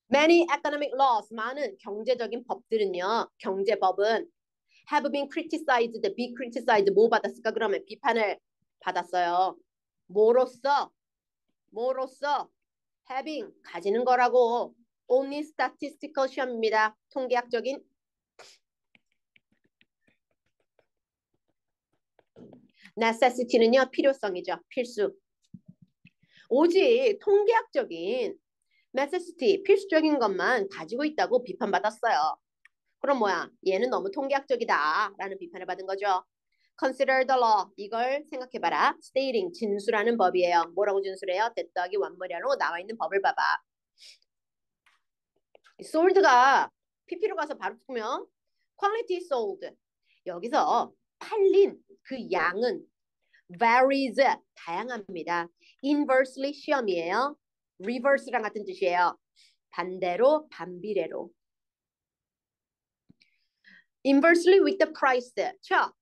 Many economic laws, 많은 경제적인 법들은요, 경제법은 have been criticized, be criticized, 뭐 받았을까? 그러면 비판을 받았어요. 뭐로써? 뭐로써? having, 가지는 거라고. only statistical 시험입니다. 통계학적인. necessity는요, 필요성이죠. 필수. 오직 통계학적인 necessity, 필수적인 것만 가지고 있다고 비판받았어요. 그럼 뭐야? 얘는 너무 통계학적이다 라는 비판을 받은 거죠. Consider the law. 이걸 생각해봐라. Stating, 진술하는 법이에요. 뭐라고 진술해요? that 더하기 원머리로 나와 있는 법을 봐봐. sold가 PP로 가서 바로 풀면 quantity sold. 여기서 팔린 그 양은 varies, 다양합니다. inversely 시험이에요. reverse랑 같은 뜻이에요. 반대로, 반비례로. inversely with the price. 자,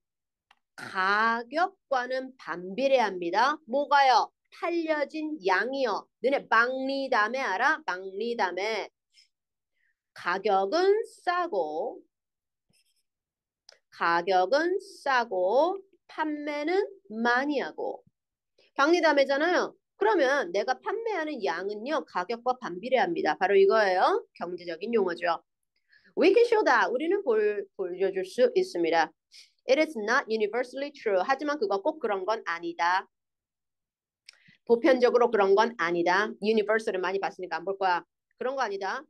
가격과는 반비례합니다. 뭐가요? 팔려진 양이요. 너네 박리담에 알아? 박리담에 가격은 싸고 판매는 많이 하고. 박리담회잖아요. 그러면 내가 판매하는 양은요, 가격과 반비례합니다. 바로 이거예요. 경제적인 용어죠. We can show that. 우리는 보여줄 수 있습니다. It is not universally true. 하지만 그거 꼭 그런 건 아니다. 보편적으로 그런 건 아니다. universal을 많이 봤으니까 안 볼 거야. 그런 거 아니다.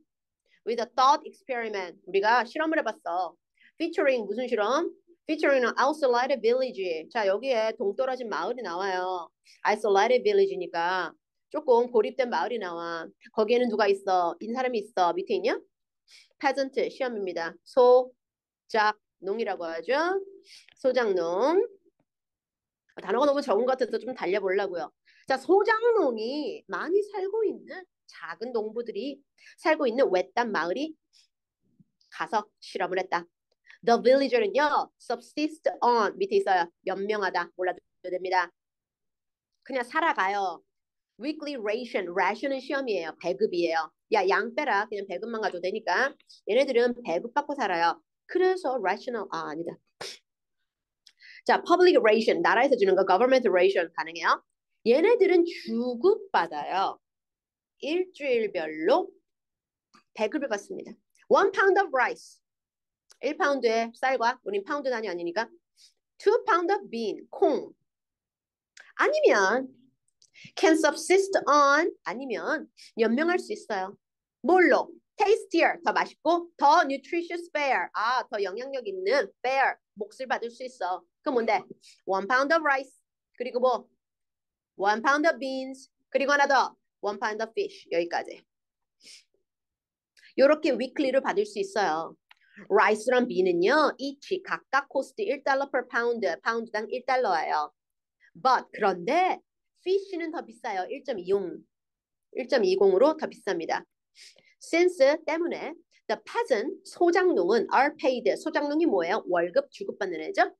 With a thought experiment. 우리가 실험을 해봤어. Featuring 무슨 실험? Featuring an isolated village. 자, 여기에 동떨어진 마을이 나와요. Isolated village니까 조금 고립된 마을이 나와. 거기에는 누가 있어? 사람이 있어. 밑에 있냐? Peasant 시험입니다. 소작농이라고 하죠. 소작농. 단어가 너무 적은 것 같아서 좀 달려보려고요. 자, 소작농이 많이 살고 있는 작은 농부들이 살고 있는 외딴 마을이 가서 실험을 했다. The villager는요, subsist on 밑에 있어요. 연명하다. 몰라도 됩니다. 그냥 살아가요. Weekly ration, ration은 시험이에요. 배급이에요. 야, 양 빼라. 그냥 배급만 가도 되니까. 얘네들은 배급받고 살아요. 그래서 rational, 아니다. 자, public ration, 나라에서 주는 거 government ration 가능해요. 얘네들은 주급받아요. 일주일별로 배급을 받습니다. 1 pound of rice. 1파운드의 쌀과, 우린 파운드 단위 아니니까 2 pound of bean, 콩. 아니면 can subsist on, 아니면 연명할 수 있어요. 뭘로? tastier, 더 맛있고 더 nutritious fare, 더 영향력 있는 fare, 몫을 받을 수 있어. 그럼 뭔데? 1 pound of rice, 그리고 뭐? 1 pound of beans, 그리고 하나 더 1 pound of fish. 여기까지. 요렇게 위클리를 받을 수 있어요. 라이스랑 비는요, each 각각 코스트 1달러 per pound, 파운드당 1달러예요. But 그런데 fish는 더 비싸요. 1.20으로 더 비쌉니다. Since 때문에 the peasant 소작농은 are paid, 소작농이 뭐예요? 월급 주급받는 애죠.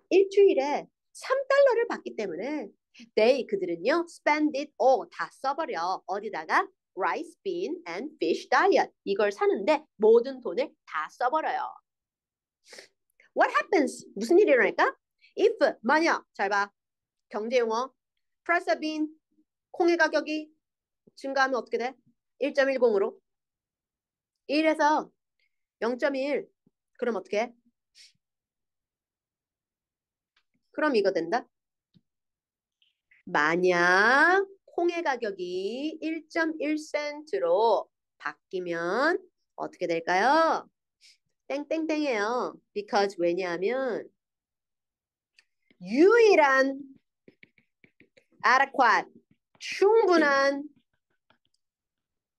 일주일에 3달러를 받기 때문에 they 그들은요 spend it all 다 써버려. 어디다가? rice, bean, and fish diet. 이걸 사는데 모든 돈을 다 써버려요. What happens? 무슨 일이 일어날까? If, 만약, 잘 봐. 경제용어. price of bean, 콩의 가격이 증가하면 어떻게 돼? 1.10으로. 1에서 0.1. 그럼 어떻게 해? 그럼 이거 된다. 만약 콩의 가격이 1.1센트로 바뀌면 어떻게 될까요? 땡땡땡이에요. Because 왜냐하면 유일한 adequate 충분한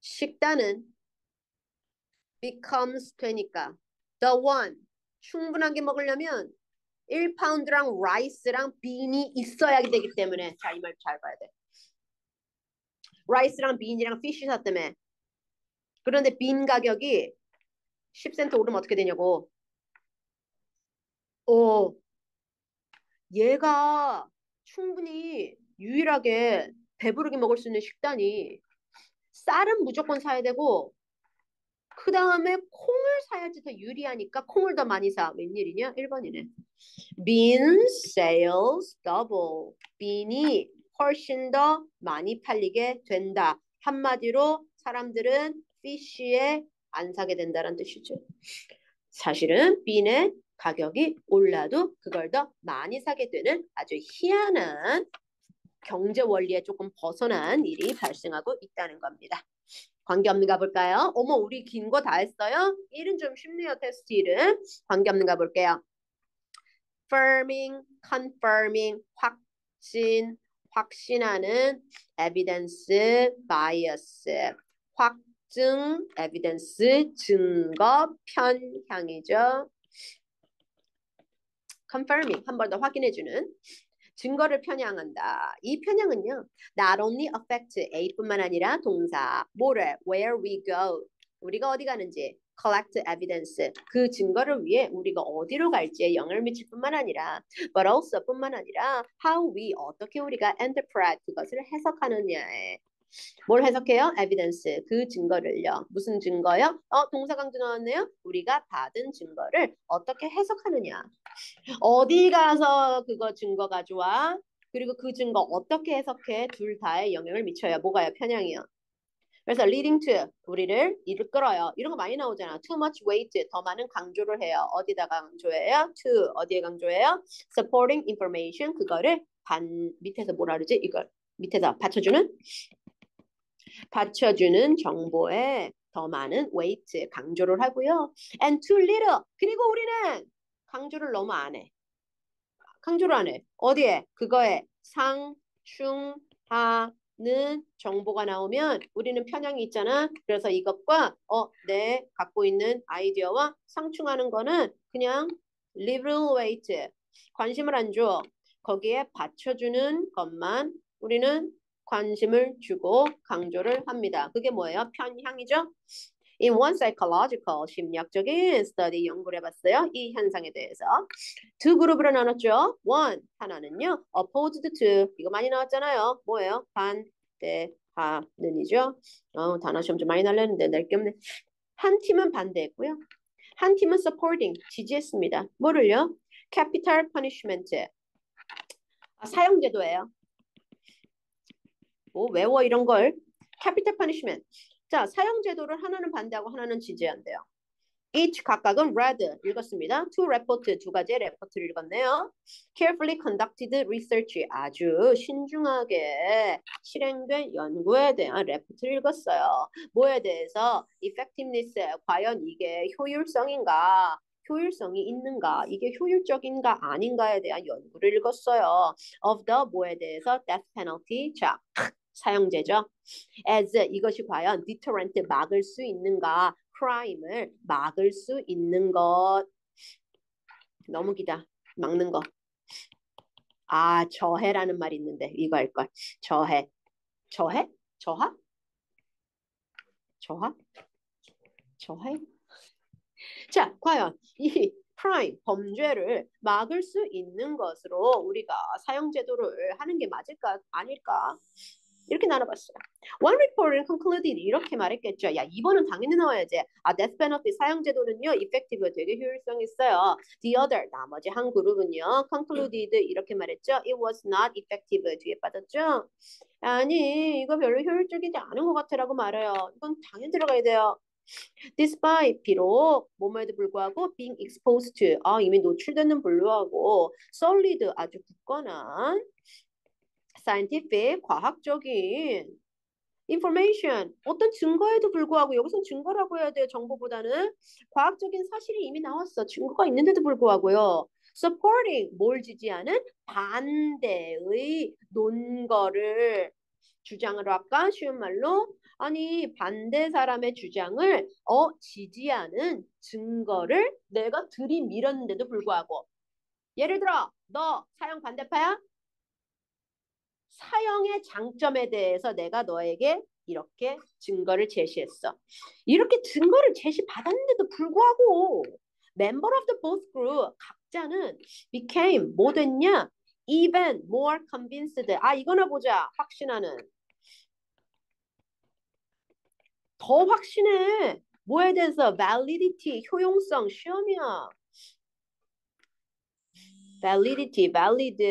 식단은 becomes 되니까 the one 충분하게 먹으려면 1파운드랑 라이스랑 빈이 있어야 되기 때문에 자, 이 말 잘 봐야 돼. 라이스랑 빈이랑 피쉬 샀다며. 그런데 빈 가격이 10센트 오르면 어떻게 되냐고. 얘가 충분히 유일하게 배부르게 먹을 수 있는 식단이 쌀은 무조건 사야 되고 그 다음에 콩을 사야지 더 유리하니까 콩을 더 많이 사. 웬일이냐? 1번이네. Bean sales double. bean이 훨씬 더 많이 팔리게 된다. 한마디로 사람들은 fish에 안 사게 된다는 뜻이죠. 사실은 bean의 가격이 올라도 그걸 더 많이 사게 되는 아주 희한한 경제 원리에 조금 벗어난 일이 발생하고 있다는 겁니다. 관계없는가 볼까요? 어머, 우리 긴 거 다 했어요? 1은 좀 쉽네요, 테스트 1은. 관계없는가 볼게요. Firming, confirming, 확신, 확신하는, evidence, bias, 확증, evidence, 증거, 편향이죠. confirming, 한 번 더 확인해주는. 증거를 편향한다. 이 편향은요, not only affect A뿐만 아니라 동사, 뭐를, where we go, 우리가 어디 가는지, collect evidence, 그 증거를 위해 우리가 어디로 갈지에 영향을 미칠 뿐만 아니라, but also 뿐만 아니라, how we, 어떻게 우리가 interpret, 그것을 해석하느냐에. 뭘 해석해요? evidence, 그 증거를요. 무슨 증거요? 동사 강조 나왔네요. 우리가 받은 증거를 어떻게 해석하느냐. 어디 가서 그거 증거 가져와? 그리고 그 증거 어떻게 해석해? 둘 다에 영향을 미쳐요. 뭐가요? 편향이요. 그래서 leading to 우리를 이끌어요. 이런 거 많이 나오잖아. too much weight 더 많은 강조를 해요. 어디다 강조해요? to 어디에 강조해요? supporting information 그거를 밑에서 뭐라 그러지? 이걸 밑에서 받쳐주는 정보에 더 많은 weight 강조를 하고요. and too little 그리고 우리는 강조를 너무 안 해. 강조를 안 해. 어디에? 그거에 상충하는 정보가 나오면 우리는 편향이 있잖아. 그래서 이것과 내 갖고 있는 아이디어와 상충하는 거는 그냥 liberal weight. 관심을 안 줘. 거기에 받쳐주는 것만 우리는 관심을 주고 강조를 합니다. 그게 뭐예요? 편향이죠? In one psychological 심리학적인 study 연구를 해봤어요. 이 현상에 대해서. 두 그룹으로 나눴죠. one 하나는요. opposed to 이거 많이 나왔잖아요. 뭐예요? 반대하는이죠. 단어 시험 좀 많이 날렸는데 낼 게 없네. 한 팀은 반대했고요. 한 팀은 supporting 지지했습니다. 뭐를요? capital punishment 사형제도예요. 뭐 외워 이런 걸. capital punishment. 자, 사형제도를 하나는 반대하고 하나는 지지한대요. each 각각은 read 읽었습니다. to report 두 가지의 레포트를 읽었네요. carefully conducted research 아주 신중하게 실행된 연구에 대한 레포트를 읽었어요. 뭐에 대해서 effectiveness 과연 이게 효율성인가? 효율성이 있는가? 이게 효율적인가 아닌가에 대한 연구를 읽었어요. of the 뭐에 대해서 death penalty 자 사형제죠. as 이것이 과연 deterrent 막을 수 있는가? crime을 막을 수 있는 것. 너무 기다. 막는 거. 저해라는 말이 있는데 이거 할 걸. 저해. 저해? 저하? 저하? 저해? 자, 과연 이 crime, 범죄를 막을 수 있는 것으로 우리가 사형제도를 하는 게 맞을까? 아닐까? 이렇게 나눠봤어요. One reporter concluded 이렇게 말했겠죠. 야, 2번은 당연히 나와야지. death penalty 사형제도는요, effective 되게 효율성 있어요. The other 나머지 한 그룹은요, concluded 이렇게 말했죠. It was not effective 뒤에 빠졌죠. 아니, 이거 별로 효율적이지 않은 것 같아라고 말해요. 이건 당연히 들어가야 돼요. Despite 비록 뭐뭐에도 불구하고 being exposed to 이미 노출되는 불구하고 solid 아주 굳건한 scientific 과학적인 information 어떤 증거에도 불구하고 여기서는 증거라고 해야 돼요. 정보보다는 과학적인 사실이 이미 나왔어. 증거가 있는데도 불구하고요. supporting 뭘 지지하는 반대의 논거를 주장을 할까? 쉬운 말로 아니 반대 사람의 주장을 지지하는 증거를 내가 들이밀었는데도 불구하고 예를 들어 너 사형 반대파야? 사형의 장점에 대해서 내가 너에게 이렇게 증거를 제시했어. 이렇게 증거를 제시받았는데도 불구하고 member of the both group 각자는 became 뭐 됐냐? even more convinced. 이거나 보자. 확신하는. 더 확신해. 뭐에 대해서? validity, 효용성, 시험이야. validity, valid.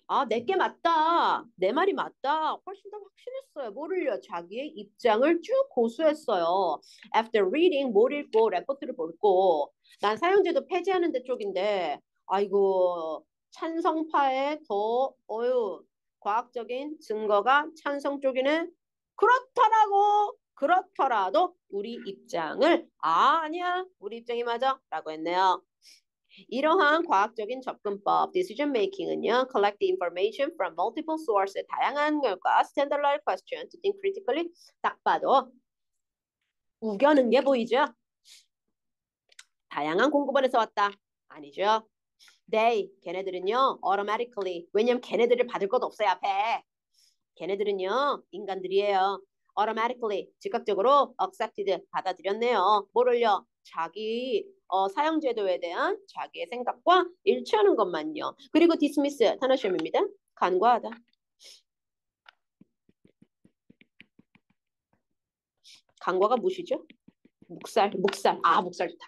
아, 내게 맞다. 내 말이 맞다. 훨씬 더 확신했어요. 뭐를요? 자기의 입장을 쭉 고수했어요. After reading, 뭘 읽고, 레포트를 읽고. 난 사형제도 폐지하는 데 쪽인데, 아이고, 찬성파에 더, 과학적인 증거가 찬성 쪽이네. 그렇더라고. 그렇더라도 우리 입장을, 아니야. 우리 입장이 맞아. 라고 했네요. 이러한 과학적인 접근법, decision making은요, collect the information from multiple sources, 다양한 결과, standardized question, to think critically, 딱 봐도 우겨는 게 보이죠? 다양한 공부본에서 왔다. 아니죠? They, 걔네들은요, automatically, 왜냐면 걔네들을 받을 것 없어요, 앞에. 걔네들은요, 인간들이에요. automatically, 즉각적으로 accepted, 받아들였네요. 뭐를요? 자기 사형제도에 대한 자기의 생각과 일치하는 것만요. 그리고 dismiss, 단어시험입니다. 간과하다. 간과가 무엇이죠? 묵살, 묵살. 아, 묵살 좋다.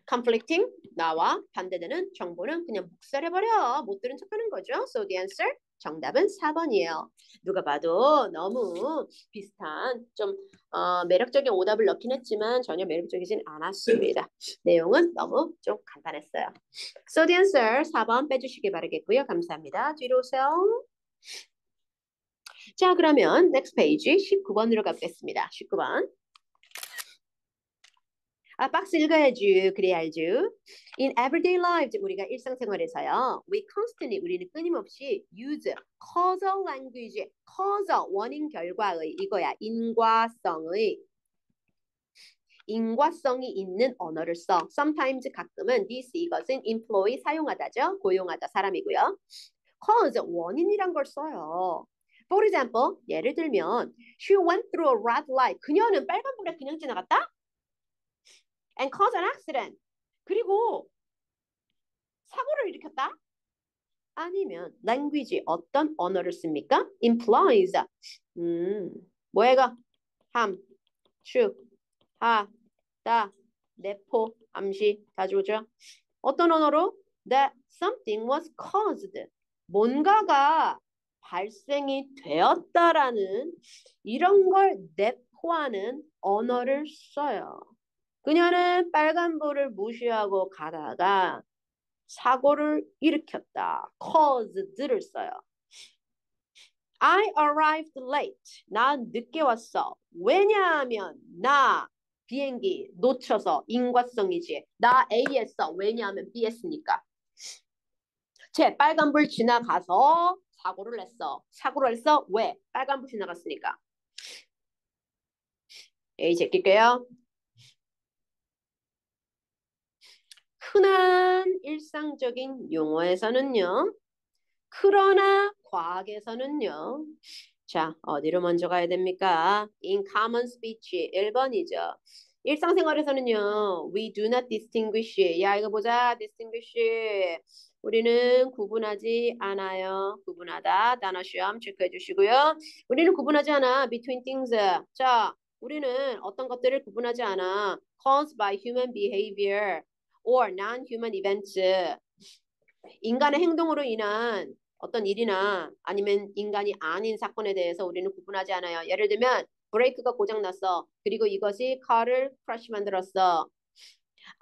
conflicting, 나와 반대되는 정보는 그냥 묵살해버려. 못 들은 척하는 거죠. So the answer, 정답은 4번이에요. 누가 봐도 너무 비슷한 좀 매력적인 오답을 넣긴 했지만 전혀 매력적이진 않았습니다. 내용은 너무 좀 간단했어요. So the answer 4번 빼주시기 바라겠고요. 감사합니다. 뒤로 오세요. 자, 그러면 next page 19번으로 가겠습니다. 19번. 아, 박스 읽어야지. 그래야 알죠. In everyday lives, 우리가 일상생활에서요. We constantly, 우리는 끊임없이 use causal language, causal, 원인 결과의 이거야. 인과성이 있는 언어를 써. Sometimes, 가끔은 this, 이것은 employ, 사용하다죠. 고용하다 사람이고요. cause, 원인이란 걸 써요. For example, 예를 들면 She went through a red light. 그녀는 빨간불에 그냥 지나갔다? And cause an accident. 그리고 사고를 일으켰다? 아니면 language, 어떤 언어를 씁니까? implies. 뭐해가? 함, 추, 하, 다, 내포, 암시, 가져오죠. 어떤 언어로? That something was caused. 뭔가가 발생이 되었다라는 이런 걸 내포하는 언어를 써요. 그녀는 빨간불을 무시하고 가다가 사고를 일으켰다. caused를 써요. I arrived late. 난 늦게 왔어. 왜냐하면 나 비행기 놓쳐서 인과성이지. 나 A 했어. 왜냐하면 B 했으니까. 쟤 빨간불 지나가서 사고를 했어. 사고를 했어? 왜? 빨간불 지나갔으니까. A 제낄게요. 흔한 일상적인 용어에서는요. 그러나 과학에서는요. 자, 어디로 먼저 가야 됩니까? In common speech 1번이죠. 일상생활에서는요. We do not distinguish. 야, 이거 보자. distinguish. 우리는 구분하지 않아요. 구분하다. 단어 시험 체크해 주시고요. 우리는 구분하지 않아. between things. 자, 우리는 어떤 것들을 구분하지 않아. caused by human behavior or non-human events. 인간의 행동으로 인한 어떤 일이나 아니면 인간이 아닌 사건에 대해서 우리는 구분하지 않아요. 예를 들면 브레이크가 고장났어. 그리고 이것이 카를 크래시 만들었어.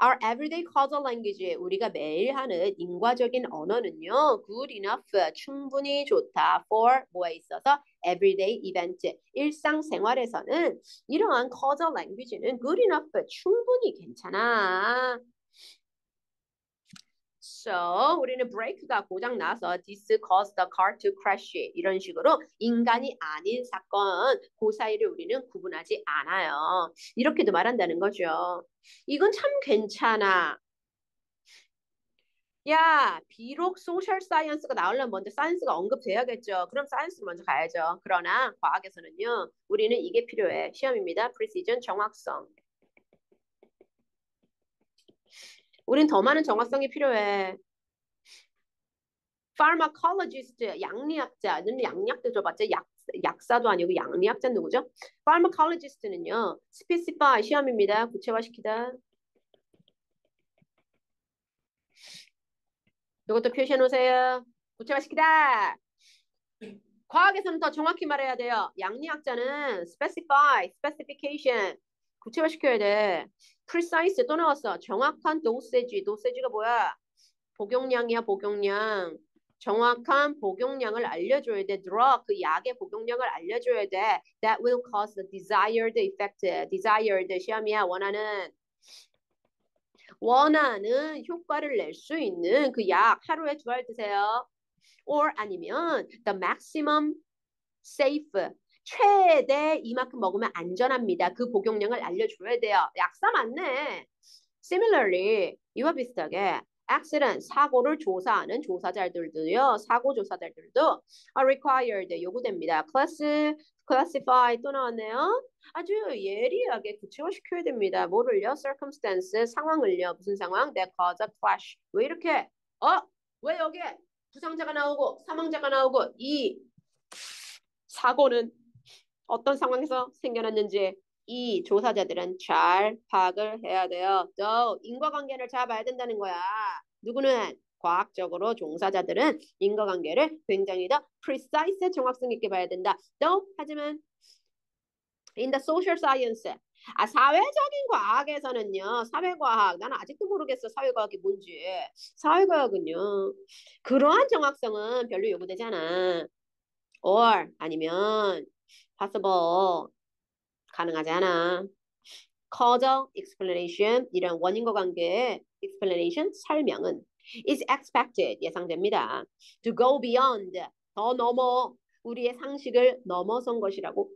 Our everyday causal language, 우리가 매일 하는 인과적인 언어는요. good enough, 충분히 좋다. for 뭐에 있어서 everyday event, 일상생활에서는 이러한 causal language는 good enough, 충분히 괜찮아. So, 우리는 브레이크가 고장 나서 this caused the car to crash 이런 식으로 인간이 아닌 사건 그 사이를 우리는 구분하지 않아요. 이렇게도 말한다는 거죠. 이건 참 괜찮아. 야, 비록 소셜 사이언스가 나오려면 먼저 사이언스가 언급돼야겠죠. 그럼 사이언스 먼저 가야죠. 그러나 과학에서는요. 우리는 이게 필요해. 시험입니다. precision, 정확성. 우린 더 많은 정확성이 필요해. pharmacologist, 양리학자, 너는 양약도 줘봤자 약사도 아니고 양리학자 누구죠? Pharmacologist는요. specify 시험입니다. 구체화시키다. 이것도 표시해 놓으세요. 구체화시키다. 과학에서는 더 정확히 말해야 돼요. 양리학자는 specify, specification 구체화시켜야 돼. precise 또 나왔어. 정확한 dosage. dosage가 뭐야? 복용량이야, 복용량. 정확한 복용량을 알려줘야 돼. drug, 그 약의 복용량을 알려줘야 돼. That will cause the desired effect. desired 시험이야, 원하는 효과를 낼 수 있는 그 약 하루에 2알 드세요. or 아니면 the maximum safe 최대 이만큼 먹으면 안전합니다. 그 복용량을 알려줘야 돼요. 약사 맞네. Similarly 이와 비슷하게 accident 사고를 조사하는 조사자들도요. 사고 조사자들도 are required 요구됩니다. classify 또 나왔네요. 아주 예리하게 구체화시켜야 됩니다. 뭐를요? circumstance 상황을요. 무슨 상황? that cause a clash. 왜 이렇게? 왜 여기에 부상자가 나오고 사망자가 나오고 이 사고는 어떤 상황에서 생겨났는지 이 조사자들은 잘 파악을 해야 돼요. 또 인과관계를 잘 봐야 된다는 거야. 누구는? 과학적으로 종사자들은 인과관계를 굉장히 더 precise 정확성 있게 봐야 된다. 또 하지만 in the social science 사회적인 과학에서는요. 사회과학 나는 아직도 모르겠어. 사회과학이 뭔지. 사회과학은요. 그러한 정확성은 별로 요구되지 않아. or 아니면 possible 가능하지 않아. causal explanation 이런 원인과 관계의 explanation 설명은 is expected 예상됩니다. to go beyond 더 넘어 우리의 상식을 넘어선 것이라고.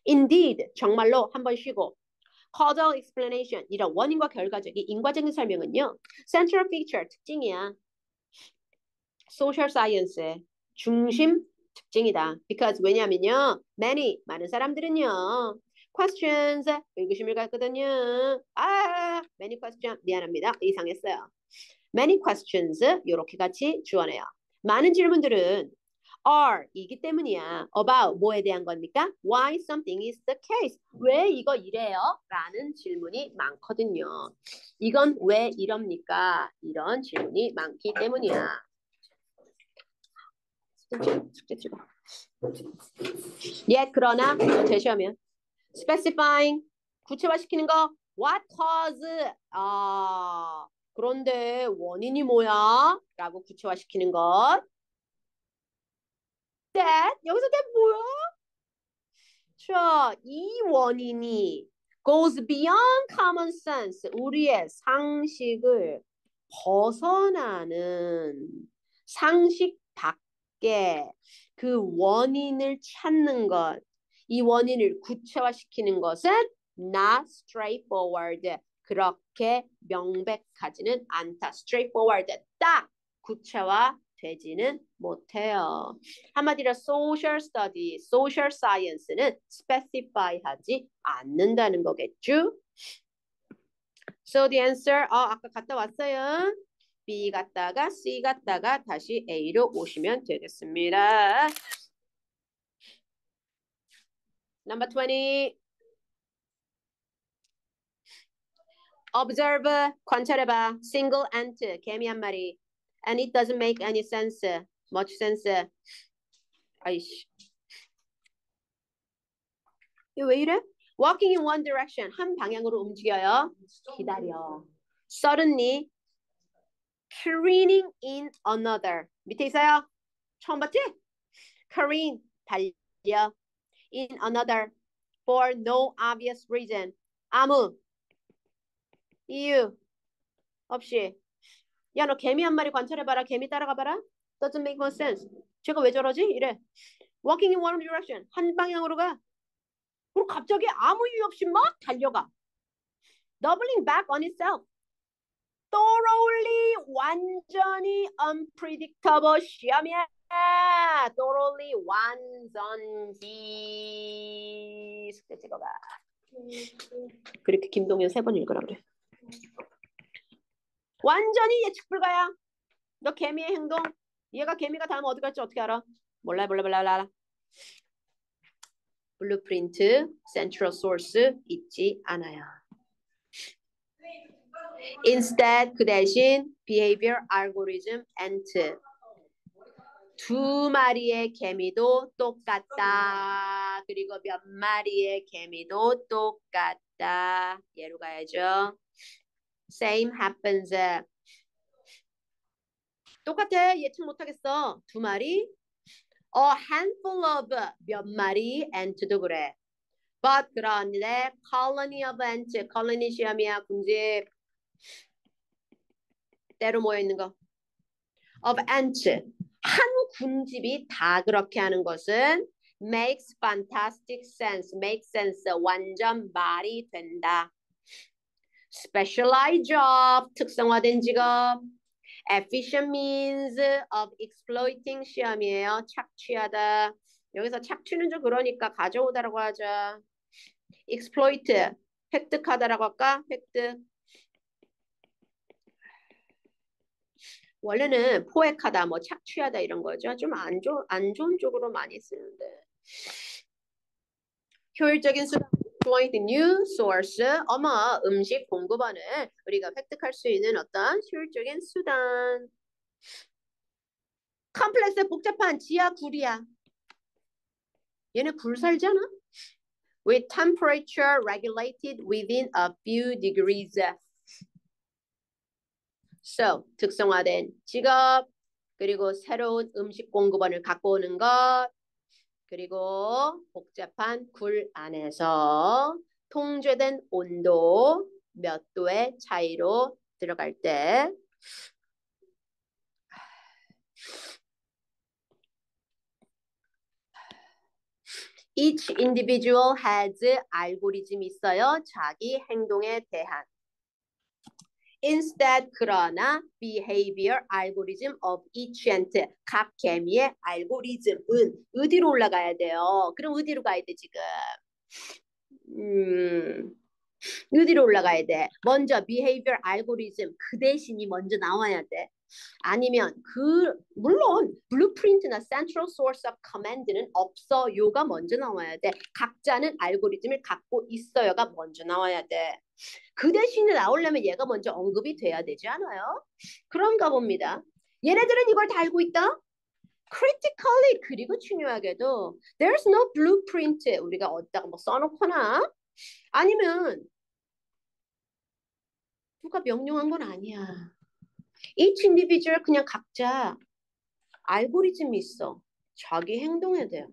indeed 정말로 한번 쉬고 causal explanation 이런 원인과 결과적인 인과적인 설명은요. central feature 특징이야. social science의 중심 특징이다. because 왜냐면요. 많은 사람들은요. questions 의구심을 갖거든요. many questions 미안합니다. 이상했어요. many questions 이렇게 같이 주어내요. 많은 질문들은 are 이기 때문이야. about 뭐에 대한 겁니까? why something is the case. 왜 이거 이래요? 라는 질문이 많거든요. 이건 왜 이럽니까? 이런 질문이 많기 때문이야. 숙제 찍어. 그러나 제시하면 specifying 구체화시키는 거 what cause 그런데 원인이 뭐야? 라고 구체화시키는 것 that 여기서 that 뭐야? 자, 이 원인이 goes beyond common sense 우리의 상식을 벗어나는 상식 밖에 그 원인을 찾는 것, 이 원인을 구체화시키는 것은 not straightforward. 그렇게 명백하지는 않다. straightforward. 딱 구체화되지는 못해요. 한마디로 social study, social science는 specify하지 않는다는 거겠죠. So the answer, 아까 갔다 왔어요. B 갔다가 C 갔다가 다시 A로 오시면 되겠습니다. Number 20. Observe, 관찰해봐. Single ant, 개미 한 마리. And it doesn't make any sense. Much sense. 아이씨. 이거 왜 이래? Walking in one direction. 한 방향으로 움직여요. 기다려. Suddenly, careening in another. 밑에 있어요. 처음 봤지? Careen, 달려. In another. For no obvious reason. 아무 이유 없이. 야, 너 개미 한 마리 관찰해봐라. 개미 따라가봐라. Doesn't make no sense. 쟤가 왜 저러지? 이래. Walking in one direction. 한 방향으로 가. 그리고 갑자기 아무 이유 없이 막 달려가. Doubling back on itself. thoroughly 완전히 unpredictable 시험이야. thoroughly 완전히 숙제 찍어봐. 그렇게 김동현 3번 읽으라 그래. 완전히 예측 불가야. 너 개미의 행동 얘가 개미가 다음 어디 갈지 어떻게 알아? 몰라. 블루프린트, 센트럴 소스 있지 않아요. Instead, 그 대신 behavior, algorithm, and 두 마리의 개미도 똑같다. 그리고 몇 마리의 개미도 똑같다. 예로 가야죠. Same happens. 똑같아. 예측 못하겠어. 두 마리. A handful of 몇 마리 ant도 그래. But 그런데 colony of ant, colony 시험이야. 군집. 때로 모여있는 거. Of ants. 한 군집이 다 그렇게 하는 것은 makes fantastic sense. makes sense. 완전 말이 된다. Specialized job. 특성화된 직업. Efficient means of exploiting 시험이에요. 착취하다. 여기서 착취는 좀 그러니까 가져오다라고 하자. exploit. 획득하다라고 할까? 획득. 원래는 포획하다, 뭐 착취하다 이런 거죠. 좀 안 좋은 쪽으로 많이 쓰는데. 효율적인 수단. Exploit new source. 어머, 음식 공급원을 우리가 획득할 수 있는 어떤 효율적인 수단. 컴플렉스 복잡한 지하 굴이야. 얘네 굴 살잖아. With temperature regulated within a few degrees. So, 특성화된 직업, 그리고 새로운 음식 공급원을 갖고 오는 것, 그리고 복잡한 굴 안에서 통제된 온도 몇 도의 차이로 들어갈 때 each individual has 알고리즘이 있어요. 자기 행동에 대한. Instead, 그러나 behavior algorithm of each ant, 각 개미의 알고리즘은 어디로 올라가야 돼요? 그럼 어디로 가야 돼 지금? 어디로 올라가야 돼? 먼저 behavior algorithm 그 대신이 먼저 나와야 돼. 아니면 물론 blueprint나 central source of command는 없어요가 먼저 나와야 돼. 각자는 알고리즘을 갖고 있어요가 먼저 나와야 돼. 그 대신에 나오려면 얘가 먼저 언급이 돼야 되지 않아요? 그런가 봅니다. 얘네들은 이걸 다 알고 있다? critically 그리고 중요하게도 there's no blueprint 우리가 어디다가 뭐 써놓거나 아니면 누가 명령한 건 아니야. each individual 그냥 각자 알고리즘이 있어. 자기 행동에 대한.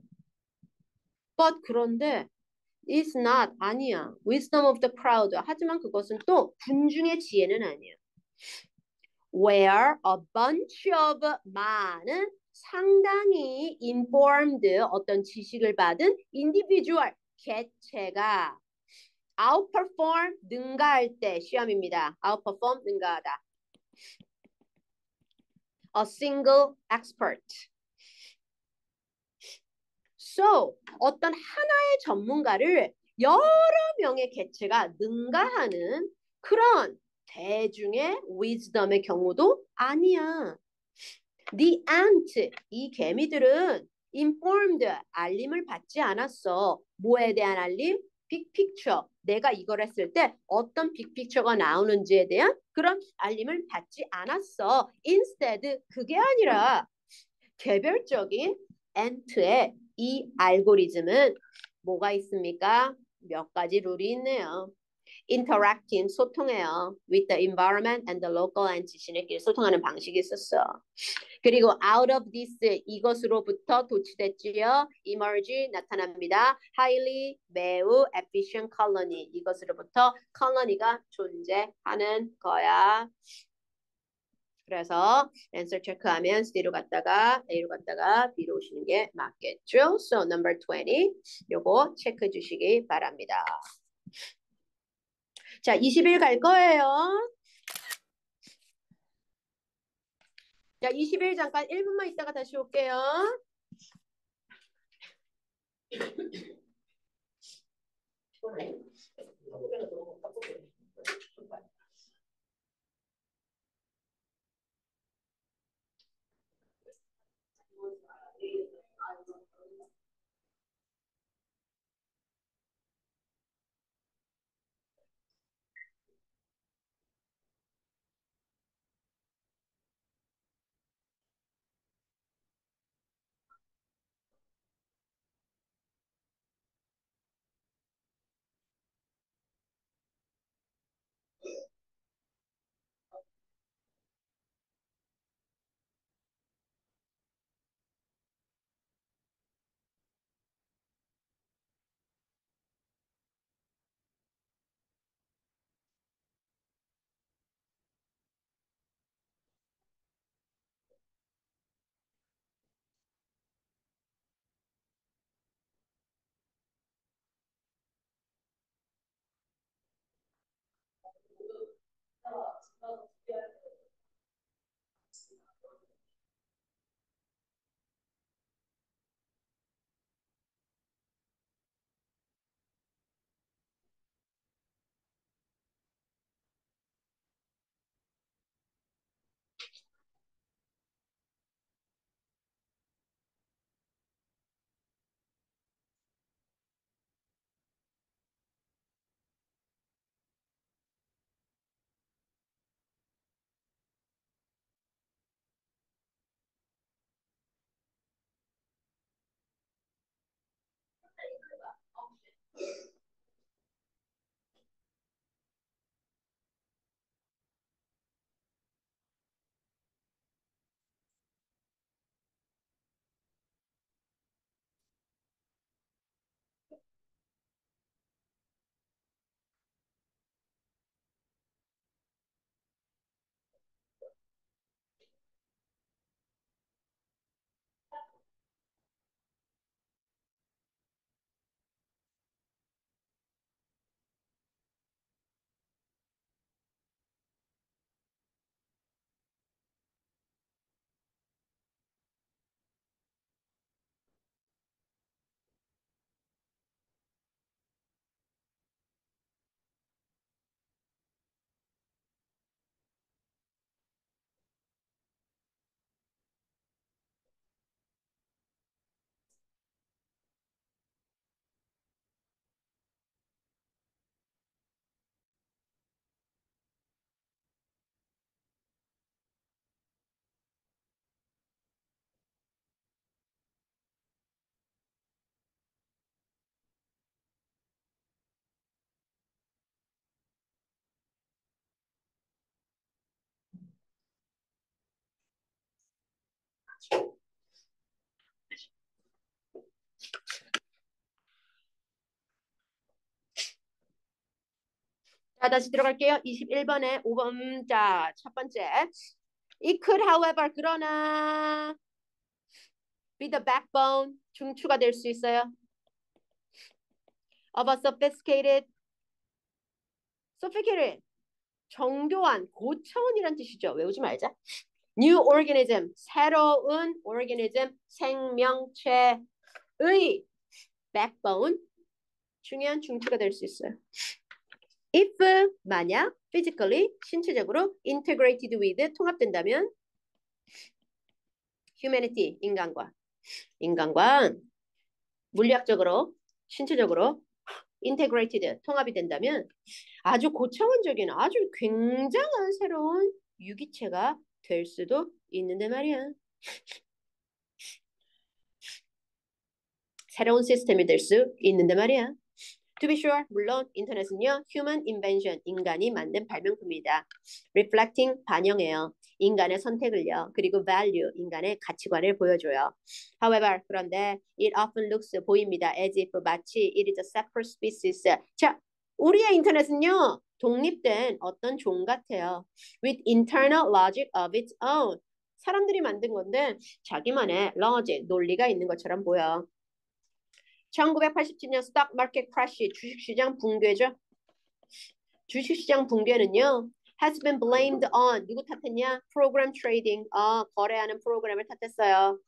but 그런데 is not 아니야. wisdom of the crowd 하지만 그것은 또 군중의 지혜는 아니야. where a bunch of 많은 상당히 informed 어떤 지식을 받은 individual 개체가 outperform 능가할 때 시험입니다. outperform 능가하다. a single expert. So 어떤 하나의 전문가를 여러 명의 개체가 능가하는 그런 대중의 wisdom의 경우도 아니야. The ant, 이 개미들은 informed, 알림을 받지 않았어. 뭐에 대한 알림? 빅 픽처. 내가 이걸 했을 때 어떤 빅 픽처가 나오는지에 대한 그런 알림을 받지 않았어. Instead, 그게 아니라 개별적인 ant의 이 알고리즘은 뭐가 있습니까? 몇 가지 룰이 있네요. interacting 소통해요. with the environment and the local ants 지네끼리 소통하는 방식이 있었어. 그리고 out of this 이것으로부터 도취됐지요. emerge 나타납니다. highly 매우 efficient colony 이것으로부터 colony가 존재하는 거야. 그래서 answer 체크하면 C로 갔다가 A로 갔다가 B로 오시는 게 맞겠죠. So number 20 요거 체크해 주시기 바랍니다. 자, 20일 갈 거예요. 자, 20일 잠깐 1분만 있다가 다시 올게요. 자, 다시 들어갈게요. 21번에 5번. 자, 첫 번째. It could, however, 그러나 be the backbone, 중추가 될 수 있어요. of a sophisticated, 정교한, 고차원이란 뜻이죠. 외우지 말자. New organism, 새로운 organism, 생명체의 backbone, 중요한 중추가 될 수 있어요. If, 만약, physically, 신체적으로, integrated with, 통합된다면, humanity, 인간과 물리학적으로, 신체적으로, integrated, 통합이 된다면 아주 고차원적인, 아주 굉장한 새로운 유기체가 될 수도 있는데 말이야. 새로운 시스템이 될 수 있는데 말이야. To be sure, 물론 인터넷은요, human invention, 인간이 만든 발명품이다. Reflecting, 반영해요. 인간의 선택을요. 그리고 value, 인간의 가치관을 보여줘요. However, 그런데 it often looks, 보입니다. As if, 마치 it is a separate species. 자, 우리의 인터넷은요, 독립된 어떤 종 같아요. With internal logic of its own. 사람들이 만든 건데 자기만의 logic, 논리가 있는 것처럼 보여. 1987년 스톡 마켓 크래시, 주식시장 붕괴죠. 주식시장 붕괴는요. has been blamed on, 누구 탓했냐? program trading, 거래하는 프로그램을 탓했어요.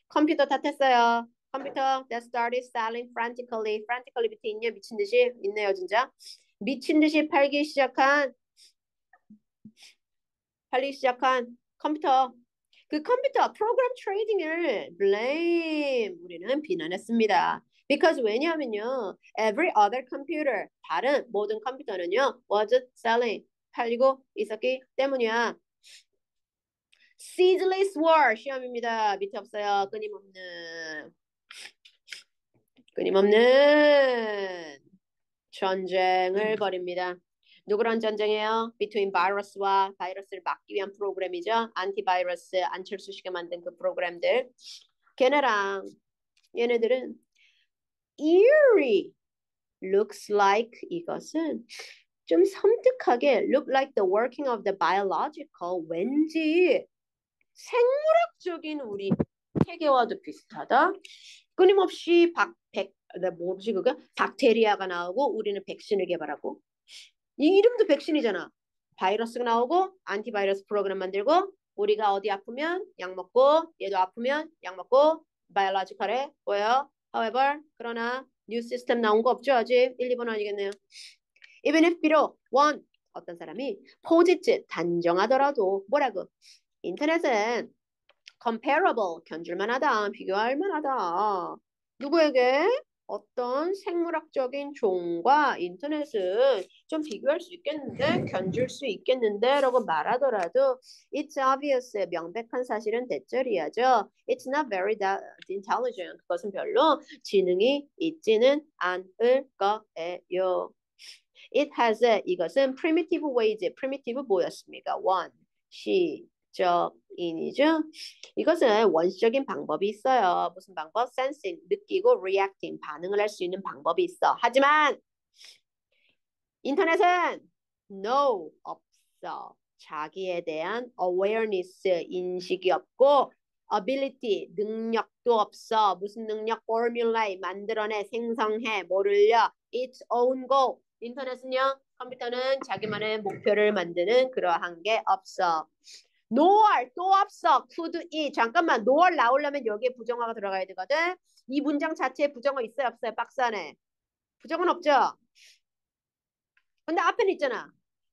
컴퓨터 탓했어요. 컴퓨터 that started selling frantically. frantically 밑에 있냐? 미친 듯이 있네요, 진짜. 미친 듯이 팔기 시작한 컴퓨터. 그 컴퓨터 프로그램 트레이딩을 blame, 우리는 비난했습니다. Because 왜냐하면요, every other computer, 다른 모든 컴퓨터는요, was selling, 팔리고 있었기 때문이야. ceaseless war, 시험입니다. 밑에 없어요. 끊임없는 전쟁을 벌입니다. 누구랑 전쟁해요? Between virus와 바이러스를 막기 위한 프로그램이죠. 안티바이러스, 안철수 씨가 만든 그 프로그램들. 얘네들은 eerie looks like, 이것은 좀 섬뜩하게 look like the working of the biological, 왠지 생물학적인 우리 세계와도 비슷하다. 끊임없이 뭐지 그거? 박테리아가 나오고 우리는 백신을 개발하고. 이 이름도 백신이잖아. 바이러스가 나오고 안티바이러스 프로그램 만들고 우리가 어디 아프면 약 먹고 얘도 아프면 약 먹고 바이올로지컬에 보여요. However, 그러나 뉴 시스템 나온 거 없죠? 아직 1, 2번 아니겠네요. Even if 비록 one 어떤 사람이 포지트 단정하더라도 뭐라고? 인터넷은 comparable 견줄만하다, 비교할 만하다. 누구에게? 어떤 생물학적인 종과 인터넷은 좀 비교할 수 있겠는데, 견줄 수 있겠는데 라고 말하더라도 it's obvious, 명백한 사실은 대절이야죠. It's not very intelligent. 그것은 별로 지능이 있지는 않을 거예요. It has, 이것은 primitive ways, primitive 뭐였습니까? one, 시적인이죠. 이것은 원시적인 방법이 있어요. 무슨 방법? Sensing, 느끼고 reacting, 반응을 할 수 있는 방법이 있어. 하지만 인터넷은 no, 없어. 자기에 대한 awareness, 인식이 없고 ability, 능력도 없어. 무슨 능력? formulae, 만들어내, 생성해, 뭐를요? its own goal. 인터넷은요, 컴퓨터는 자기만의 목표를 만드는 그러한 게 없어. nor, 또 없어. could, 잠깐만, nor 나오려면 여기에 부정어가 들어가야 되거든. 이 문장 자체에 부정어 있어요, 없어요? 박스 안에. 부정어는 없죠? 근데 앞에는 있잖아.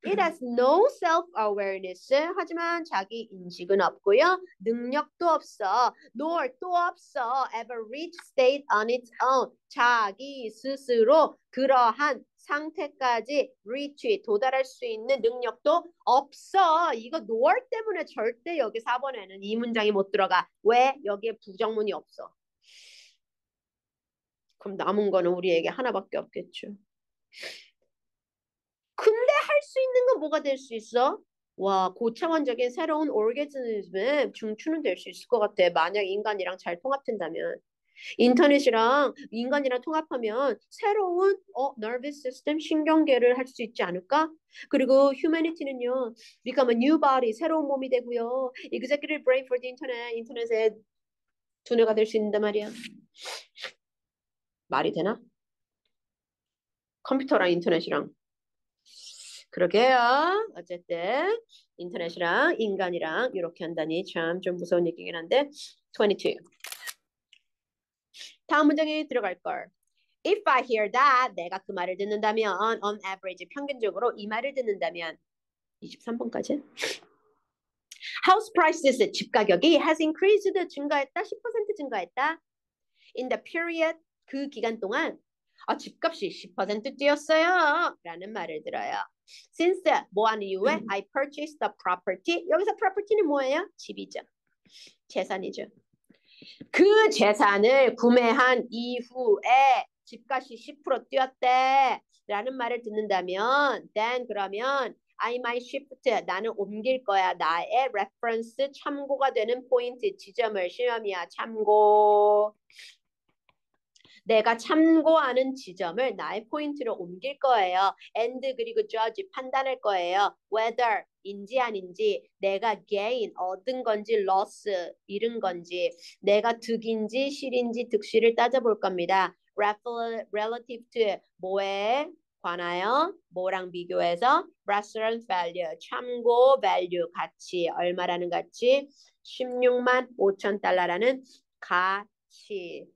It has no self-awareness. 하지만 자기 인식은 없고요. 능력도 없어. Nor 또 없어. Ever reach state on its own. 자기 스스로 그러한 상태까지 reach, 도달할 수 있는 능력도 없어. 이거 nor 때문에 절대 여기 4번에는 이 문장이 못 들어가. 왜? 여기에 부정문이 없어. 그럼 남은 거는 우리에게 하나밖에 없겠죠. 근데 할 수 있는 건 뭐가 될 수 있어? 와, 고차원적인 새로운 오르게니즘의 중추는 될 수 있을 것 같아. 만약 인간이랑 잘 통합된다면. 인터넷이랑 인간이랑 통합하면 새로운 nervous system, 신경계를 할 수 있지 않을까? 그리고 humanity는요, become a new body, 새로운 몸이 되고요. executive brain for the internet, 인터넷의 두뇌가 될 수 있단 말이야. 말이 되나? 컴퓨터랑 인터넷이랑. 그러게요. 어쨌든 인터넷이랑 인간이랑 이렇게 한다니 참 좀 무서운 얘기긴 한데 22. 다음 문장에 들어갈 걸. If I hear that, 내가 그 말을 듣는다면 on average, 평균적으로 이 말을 듣는다면 23번까지. House prices, 집 가격이 has increased, 증가했다, 10% 증가했다. In the period, 그 기간 동안 집값이 10% 뛰었어요 라는 말을 들어요. Since 뭐 하는 이유에 I purchased the property. 여기서 property는 뭐예요? 집이죠. 재산이죠. 그 재산을 구매한 이후에 집값이 10% 뛰었대 라는 말을 듣는다면 then 그러면 I might shift, 나는 옮길 거야. 나의 reference, 참고가 되는 포인트, 지점을, 시험이야. 참고. 내가 참고하는 지점을 나의 포인트로 옮길 거예요. and 그리고 judge, 판단할 거예요. whether 인지 아닌지, 내가 gain, 얻은 건지 loss, 잃은 건지, 내가 득인지 실인지 득실을 따져볼 겁니다. relative to, 뭐에 관하여, 뭐랑 비교해서 reference value, 참고 value, 가치, 얼마라는 가치? 16만 5천 달러라는 가치.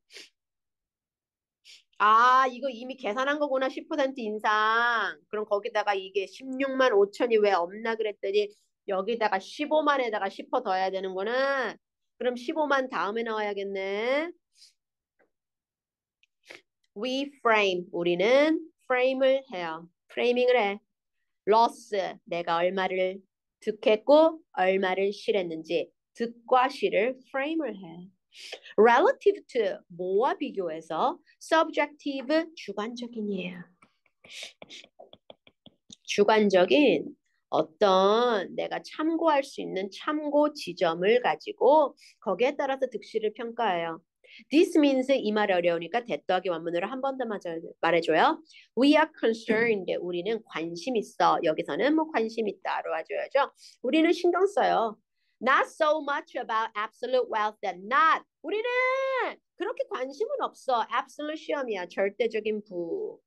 이거 이미 계산한 거구나. 10% 인상. 그럼 거기다가 이게 16만 5천이 왜 없나 그랬더니 여기다가 15만에다가 10% 더 해야 되는구나. 그럼 15만 다음에 나와야겠네. We frame. 우리는 frame을 해요. 프레이밍을 해. loss. 내가 얼마를 득했고 얼마를 실했는지. 득과 실을 frame을 해. relative to 뭐와 비교해서 subjective 주관적인이에요. 주관적인 어떤 내가 참고할 수 있는 참고 지점을 가지고 거기에 따라서 득실을 평가해요. This means 이 말 어려우니까 that 더하기 원문으로 한 번 더 말해줘요. We are concerned. 우리는 관심 있어. 여기서는 뭐 관심 있다로 해줘야죠. 우리는 신경 써요. Not so much about absolute wealth. Not. 우리는 그렇게 관심은 없어. absolute 시험이야. 절대적인 부.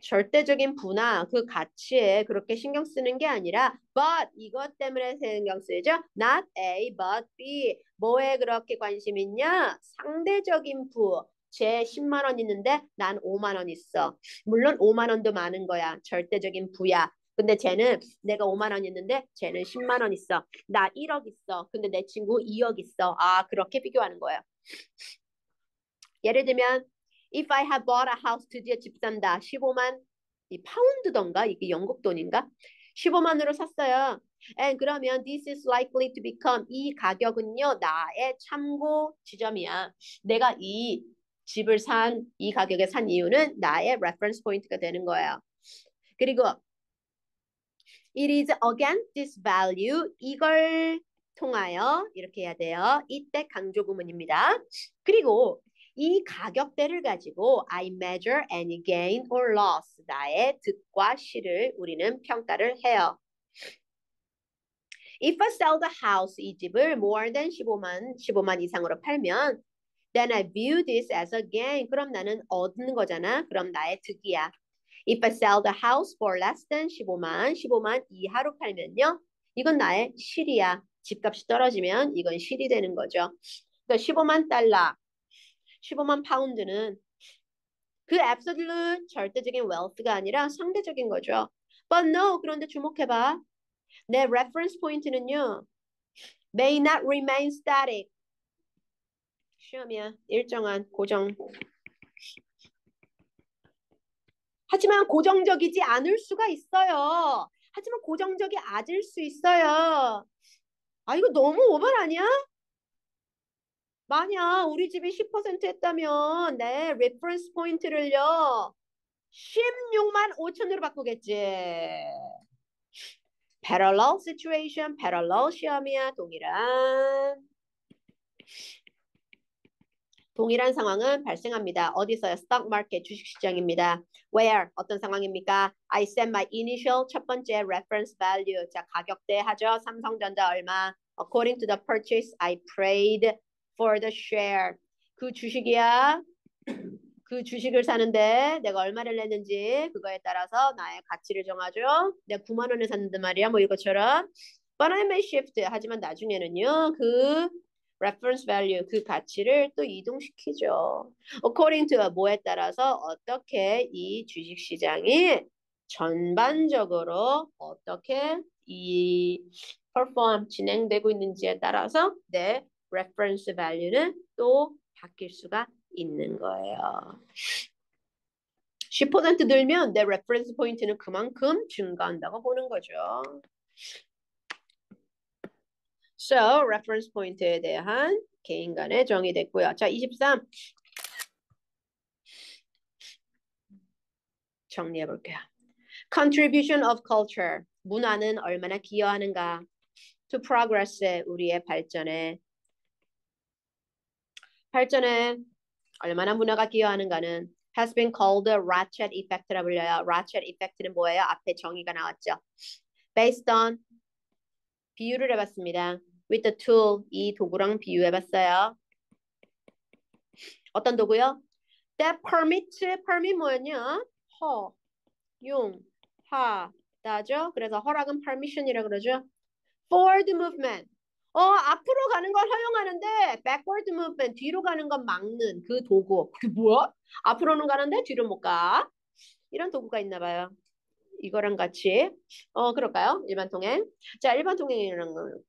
절대적인 부나 그 가치에 그렇게 신경 쓰는 게 아니라 but 이것 때문에 신경 쓰죠. Not A but B. 뭐에 그렇게 관심 있냐? 상대적인 부. 쟤 10만 원 있는데 난 5만 원 있어. 물론 5만 원도 많은 거야. 절대적인 부야. 근데 쟤는 내가 5만 원 있는데 쟤는 10만 원 있어. 나 1억 있어. 근데 내 친구 2억 있어. 아, 그렇게 비교하는 거예요. 예를 들면 If I have bought a house, 드디어 집 산다. 15만 이 파운드던가 이게 영국 돈인가? 15만으로 샀어요. And 그러면 this is likely to become 이 가격은요 나의 참고 지점이야. 내가 이 집을 이 가격에 산 이유는 나의 reference 포인트가 되는 거예요. 그리고 it is against this value 이걸 통하여 이렇게 해야 돼요. 이때 강조 구문입니다. 그리고 이 가격대를 가지고 I measure any gain or loss 나의 득과 실을 우리는 평가를 해요. If I sell the house 이 집을 more than 15만 이상으로 팔면 then I view this as a gain 그럼 나는 얻는 거잖아. 그럼 나의 득이야. If I sell the house for less than 15만 이하로 팔면요. 이건 나의 실이야. 집값이 떨어지면 이건 실이 되는 거죠. 그러니까 15만 달러 15만 파운드는 그 absolute 절대적인 wealth가 아니라 상대적인 거죠. But no, 그런데 주목해봐. 내 reference 포인트는요. May not remain static. 시험이야. 일정한 고정. 하지만 고정적이지 않을 수가 있어요. 하지만 고정적이 아닐 수 있어요. 아, 이거 너무 오버 아니야? 만약 우리 집이 10% 했다면 내 레퍼런스 포인트를요 16만 5천으로 바꾸겠지. parallel situation, parallel 시험이야. 동일한 상황은 발생합니다. 어디서요? stock market 주식시장입니다. Where? 어떤 상황입니까? I set my initial 첫 번째 reference value. 자, 가격대 하죠. 삼성전자 얼마? According to the purchase I paid for the share. 그 주식이야. 그 주식을 사는데 내가 얼마를 냈는지 그거에 따라서 나의 가치를 정하죠. 내가 9만 원에 샀는데 말이야. 뭐 이것처럼. But I may shift. 하지만 나중에는요. 그 reference value 그 가치를 또 이동시키죠. According to 뭐에 따라서 어떻게 이 주식 시장이 전반적으로 어떻게 이 perform 진행되고 있는지에 따라서 내 reference value는 또 바뀔 수가 있는 거예요. 10% 늘면 내 reference 포인트는 그만큼 증가한다고 보는 거죠. So, reference 포인트에 대한 개인 간의 정의됐고요. 자, 23. 정리해 볼게요. Contribution of culture. 문화는 얼마나 기여하는가? To progress, 우리의 발전에 얼마나 문화가 기여하는가는 has been called the Ratchet effect라 불려요. Ratchet effect는 뭐예요? 앞에 정의가 나왔죠. Based on 비유를 해봤습니다. With the tool, 이 도구랑 비유해봤어요. 어떤 도구요? That permit 뭐였냐? 허용하다죠. 그래서 허락은 permission이라고 그러죠. Forward movement. 앞으로 가는 걸 허용하는데 backward movement, 뒤로 가는 건 막는 그 도구. 그게 뭐야? 앞으로는 가는데 뒤로 못 가. 이런 도구가 있나 봐요. 이거랑 같이. 그럴까요? 일반 통행. 자, 일반 통행이라는 건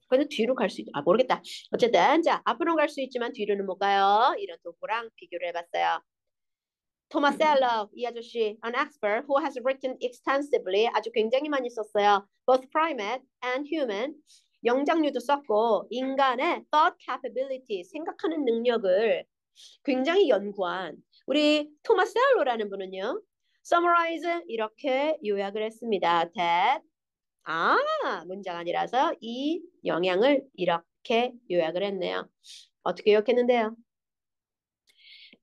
근데 뒤로 갈 수 있, 모르겠다. 어쨌든, 자, 앞으로는 갈 수 있지만 뒤로는 못 가요. 이런 도구랑 비교를 해봤어요. 토마스 셀러, 이 아저씨, an expert who has written extensively, 아주 굉장히 많이 썼어요. Both primate and human, 영장류도 썼고, 인간의 thought capability, 생각하는 능력을 굉장히 연구한 우리 토마스 셀러라는 분은요, summarize, 이렇게 요약을 했습니다. That, 문장 아니라서 이 영향을 이렇게 요약을 했네요. 어떻게 요약했는데요?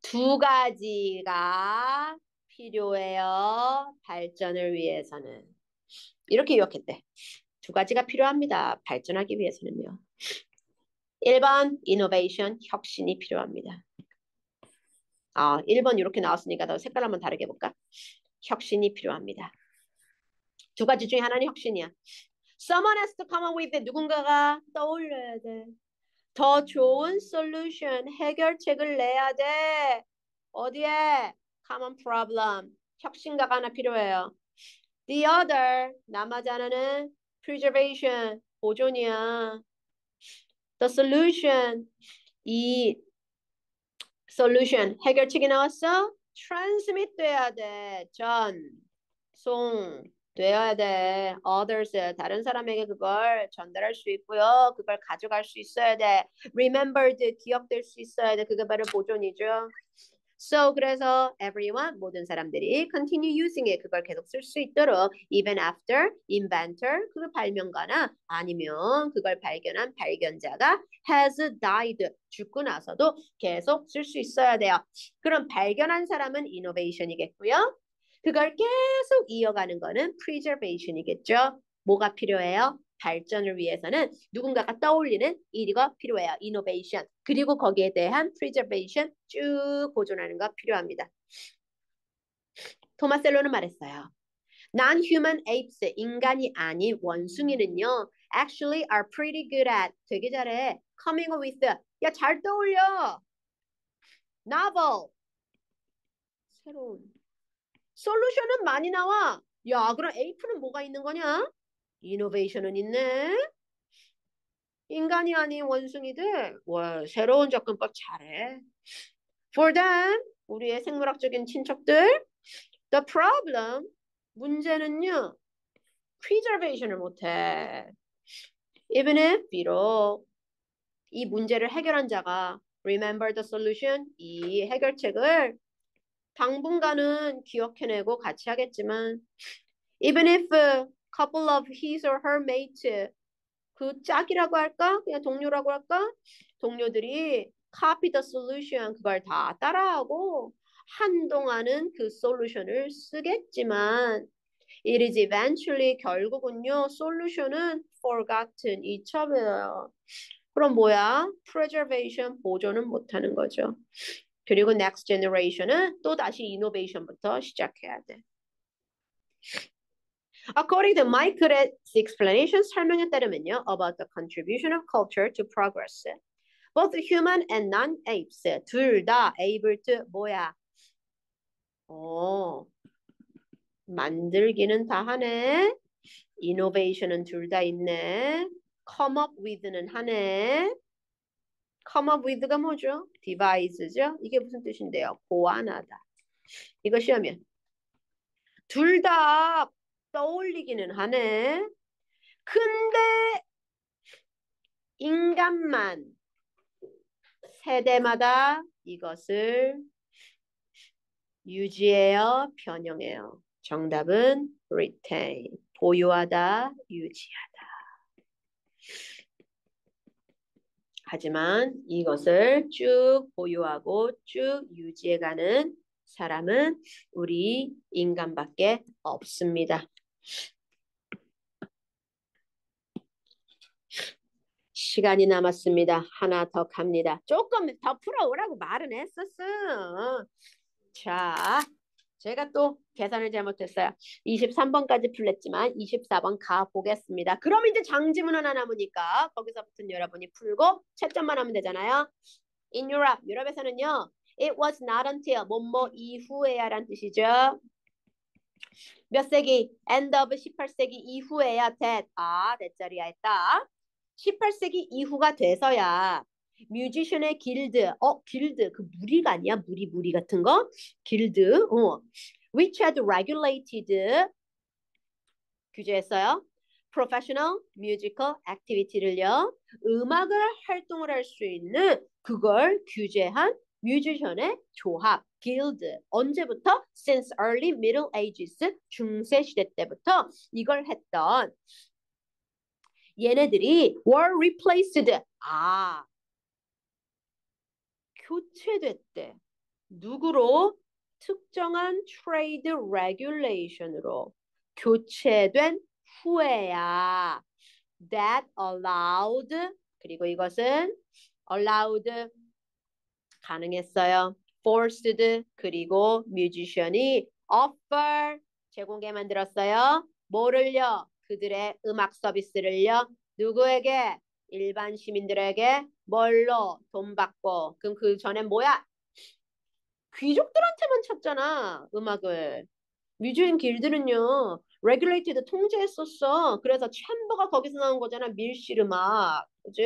두 가지가 필요해요. 발전을 위해서는. 이렇게 요약했대. 두 가지가 필요합니다. 발전하기 위해서는요. 1번 innovation, 혁신이 필요합니다. 1번 이렇게 나왔으니까 더 색깔 한번 다르게 볼까? 혁신이 필요합니다. 두 가지 중에 하나는 혁신이야. Someone has to come up with it. 누군가가 떠올려야 돼. 더 좋은 solution, 해결책을 내야 돼. 어디에? Common problem. 혁신가가 하나 필요해요. The other, 나머지 하나는 preservation, 보존이야. The solution, 이 solution, 해결책이 나왔어? transmit 돼야 돼. 되어야 돼. others, 다른 사람에게 그걸 전달할 수 있고요. 그걸 가져갈 수 있어야 돼. remembered, 기억될 수 있어야 돼. 그게 바로 보존이죠. So, 그래서 everyone, 모든 사람들이 continue using it, 그걸 계속 쓸 수 있도록 even after, inventor, 그 발명가나 아니면 그걸 발견한 발견자가 has died, 죽고 나서도 계속 쓸 수 있어야 돼요. 그럼 발견한 사람은 innovation이겠고요. 그걸 계속 이어가는 거는 preservation이겠죠. 뭐가 필요해요? 발전을 위해서는 누군가가 떠올리는 일이가 필요해요. innovation. 그리고 거기에 대한 preservation 쭉 보존하는 거 필요합니다. 토마셀로는 말했어요. Non-human apes, 인간이 아닌 원숭이는요. actually are pretty good at, 되게 잘해. coming up with, 야, 잘 떠올려. novel, 새로운. 솔루션은 많이 나와. 야, 그럼 ape는 뭐가 있는 거냐? innovation은 있네. 인간이 아닌 원숭이들, 와, 새로운 접근법 잘해. For them, 우리의 생물학적인 친척들, the problem, 문제는요, preservation을 못해. Even if, 비록, 이 문제를 해결한 자가 remember the solution, 이 해결책을 당분간은 기억해내고 같이 하겠지만, even if a couple of his or her mate, 그 짝이라고 할까? 그냥 동료라고 할까? 동료들이 copy the solution, 그걸 다 따라하고 한동안은 그 솔루션을 쓰겠지만 it is eventually, 결국은요, 솔루션은 forgotten, 잊혀버려요. 그럼 뭐야? preservation, 보존은 못하는 거죠. 그리고 next generation은 또 다시 innovation부터 시작해야 돼. According to Michael's explanation, 설명에 따르면요, about the contribution of culture to progress. Both human and non-apes, 둘 다 able to, 뭐야? 만들기는 다 하네. innovation은 둘 다 있네. come up with는 하네. come up with가 뭐죠? devise죠? 이게 무슨 뜻인데요? 고안하다. 이거 시험이야. 둘 다 떠올리기는 하네. 근데 인간만 세대마다 이것을 유지해요, 변형해요. 정답은 retain, 보유하다, 유지하다. 하지만 이것을 쭉 보유하고 쭉 유지해가는 사람은 우리 인간밖에 없습니다. 시간이 남았습니다. 하나 더 갑니다. 조금 더 풀어오라고 말은 했었어. 자, 제가 또 계산을 잘못했어요. 23번까지 풀렸지만 24번 가보겠습니다. 그럼 이제 장지문은 하나 남으니까 거기서부터는 여러분이 풀고 채점만 하면 되잖아요. In Europe, 유럽에서는요. It was not until 뭐뭐 이후에야 라는 뜻이죠. 몇 세기? End of 18세기 이후에야 that. that자리야 했다. 18세기 이후가 돼서야 뮤지션의 길드, 길드, 그 무리가 아니야? 무리 같은 거? 길드, which had regulated, 규제했어요. professional musical activity를요. 음악을 활동을 할 수 있는 그걸 규제한 뮤지션의 조합, 길드. 언제부터? Since early Middle Ages, 중세 시대 때부터 이걸 했던 얘네들이 were replaced. 교체됐대. 누구로? 특정한 trade regulation으로 교체된 후에야 that allowed, 그리고 이것은 allowed 가능했어요. forced, 그리고 뮤지션이 offer 제공해 만들었어요. 뭐를요? 그들의 음악 서비스를요. 누구에게? 일반 시민들에게 뭘로? 돈 받고. 그럼 그 전엔 뭐야? 귀족들한테만 쳤잖아, 음악을. 뮤지션 길드는요, regulated 통제했었어. 그래서 챔버가 거기서 나온 거잖아, 밀실 음악. 그지?